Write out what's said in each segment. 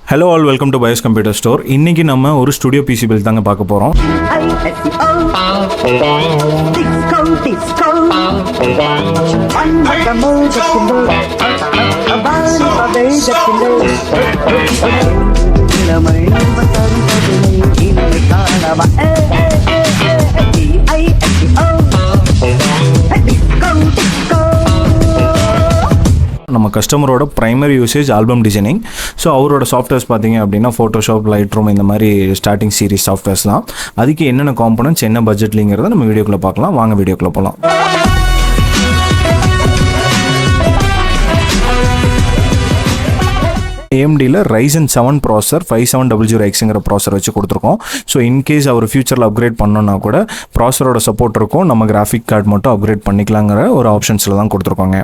Hello all, welcome to BYOS Computer Store. இன்னைக்கு நம்ம ஒரு ஸ்டுடியோ PC build தாங்க பார்க்க போறோம். நம்ம கஸ்டமரோட primary usage album designing. So அவரோட சாஃப்ட்வேர்ஸ் பார்த்தீங்க அப்படின்னா ஃபோட்டோஷாப், லைட்ரூம் இந்த மாதிரி ஸ்டார்டிங் சீரிஸ் சாஃப்ட்வேர்ஸ் தான். அதுக்கு என்னென்ன காம்பனன்ட்ஸ், என்ன பட்ஜெட்லிங்கிறத நம்ம வீடியோக்குள்ளே பார்க்கலாம். வாங்க வீடியோக்குள்ளே போகலாம். AMDல RYZEN 7 ப்ராசர் 5700Xங்கிற ப்ராசர் வச்சு கொடுத்துருக்கோம். ஸோ இன்கேஸ் அவர் ஃபியூச்சரில் அப்கிரேட் பண்ணோன்னா கூட ப்ராசரோட சப்போர்ட் இருக்கும், நம்ம கிராஃபிக் கார்டு மட்டும் அப்கிரேட் பண்ணிக்கலாங்கிற ஒரு ஆப்ஷன்ஸில் தான் கொடுத்துருக்கோங்க.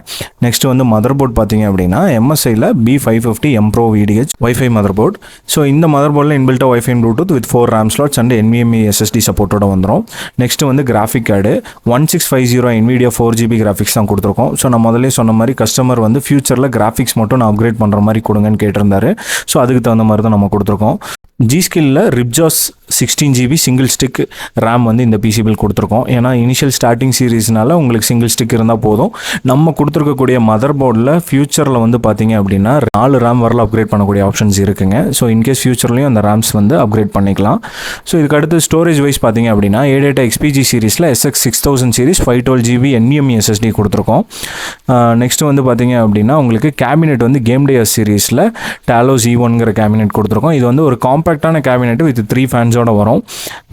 நெக்ஸ்ட் வந்து மதர் போர்ட் பார்த்தீங்க அப்படின்னா MSIல B550 M Pro VDH WIFI motherboard. So இந்த மதர் போர்டில் இன்பில்ட்டாக WIFI Bluetooth with 4 RAM slots and NVMe SSD சப்போர்ட்டோட வந்துடும். நெக்ஸ்ட் வந்து graphic card 1650 NVIDIA 4GB graphics தான் கொடுத்துருக்கோம். ஸோ நான் முதல்ல சொன்ன மாதிரி கஸ்டமர் வந்து ஃபியூச்சரில் கிராஃபிக்ஸ் மட்டும் நான் அப்கிரேட் பண்ணுற மாதிரி கொடுங்கன்னு கேட்டிருந்தாரு. ஸோ அதுக்கு தகுந்த மாதிரி தான் நம்ம கொடுத்துருக்கோம். GSKILL RYZEN 16GB single stick RAM வந்து இந்த PC பில் கொடுத்துருக்கோம். ஏன்னா இனிஷியல் ஸ்டார்டிங் சீரீஸ்னால உங்களுக்கு சிங்கிள் ஸ்டிக் இருந்தால் போதும். நம்ம கொடுத்துருக்கக்கூடிய மதர் போர்டில் ஃபியூச்சரில் வந்து பார்த்தீங்க அப்படின்னா 4 RAM வரல அப்கிரேட் பண்ணக்கூடிய ஆப்ஷன்ஸ் இருக்குங்க. ஸோ இன்கேஸ் ஃபியூச்சர்லேயும் அந்த ரேம்ஸ் வந்து அப்கிரேட் பண்ணிக்கலாம். ஸோ இதுக்கு அடுத்து ஸ்டோரேஜ் வைஸ் பார்த்தீங்க அப்படின்னா ADATA XPG சீரீஸில் SX 6000 series 512GB NVMe SSD கொடுத்துருக்கோம். நெக்ஸ்ட் வந்து பார்த்தீங்க அப்படின்னா உங்களுக்கு கேபினெட் வந்து GAMDIA சீரீஸில் TALOS E1ங்கிற கேபினெட் கொடுத்துருக்கோம். இது வந்து ஒரு காம்பேக்டான கேபினெட் வித் 3 ஃபேன்ஸோட வரும்.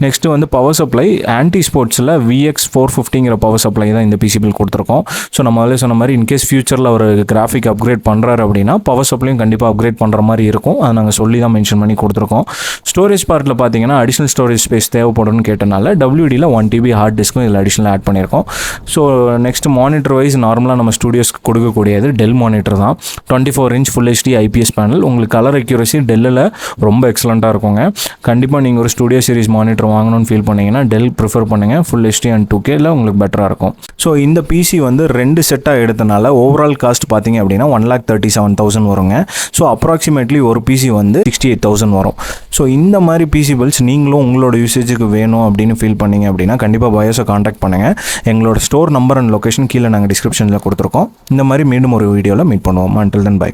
நெக்ஸ்ட் வந்து பவர் சப்ளை ஆன்டி ஸ்போர்ட்ஸில் VX 450ங்கிற பவர் சப்ளை தான் இந்த PC பில் கொடுத்துருக்கோம். ஸோ நம்ம அதில் சொன்ன மாதிரி இன்கேஸ் ஃபியூச்சரில் ஒரு கிராஃபிக் அப்கிரேட் பண்ணுறாரு அப்படின்னா பவர் சப்ளையும் கண்டிப்பாக அப்கிரேட் பண்ணுற மாதிரி இருக்கும். அதை நாங்கள் சொல்லி தான் மென்ஷன் பண்ணி கொடுத்துருக்கோம். ஸ்டோரேஜ் பார்ட்டில் பார்த்தீங்கன்னா அடிஷனல் ஸ்டோரேஜ் ஸ்பேஸ் தேவைப்படும்னு கேட்டனால WDல 1TB ஹார்ட் டிஸ்க்கும் இதில் அடிஷனல் ஆட் பண்ணியிருக்கோம். ஸோ நெக்ஸ்ட் மானிட்டர் வைஸ் நார்மலாக நம்ம ஸ்டூடியோஸ்க்கு கொடுக்கக்கூடியது DELL மானிட்டர் தான். 24 inch full HD IPS panel. உங்களுக்கு கலர் அக்யூரசி டெல்லில் ரொம்ப எக்ஸலண்ட்டாக இருக்குங்க. கண்டிப்பாக நீங்கள் ஒரு ஸ்டூடியோ சீரிஸ் மானிட்டர் வாங்கணும்னு ஃபீல் பண்ணிங்கன்னா டெல் ப்ரிஃபர் பண்ணுங்கள். ஃபுல் HD அண்ட் 2Kல உங்களுக்கு பெட்டராக இருக்கும். ஸோ இந்த PC வந்து 2 செட்டாக எடுத்தனால ஓவரால் காஸ்ட் பார்த்தீங்க அப்படின்னா 1,37,000 வருங்க. ஸோ அப்ராக்சிமேட்லி ஒரு PC வந்து 68,000 வரும். ஸோ இந்த மாதிரி PC பில்ஸ் நீங்களும் உங்களோட யூசேஜுக்கு வேணும் அப்படின்னு ஃபீல் பண்ணீங்க அப்படின்னா கண்டிப்பாக BYOS-ஐ காண்டாக்ட் பண்ணுங்கள். எங்களோட ஸ்டோர் நம்பர் அண்ட் லொகேஷன் கீழே நாங்கள் டிஸ்கிரிப்ஷனில் கொடுத்துருக்கோம். இந்த மாதிரி மீண்டும் ஒரு வீடியோவில் மீட் பண்ணுவோம். until then bye.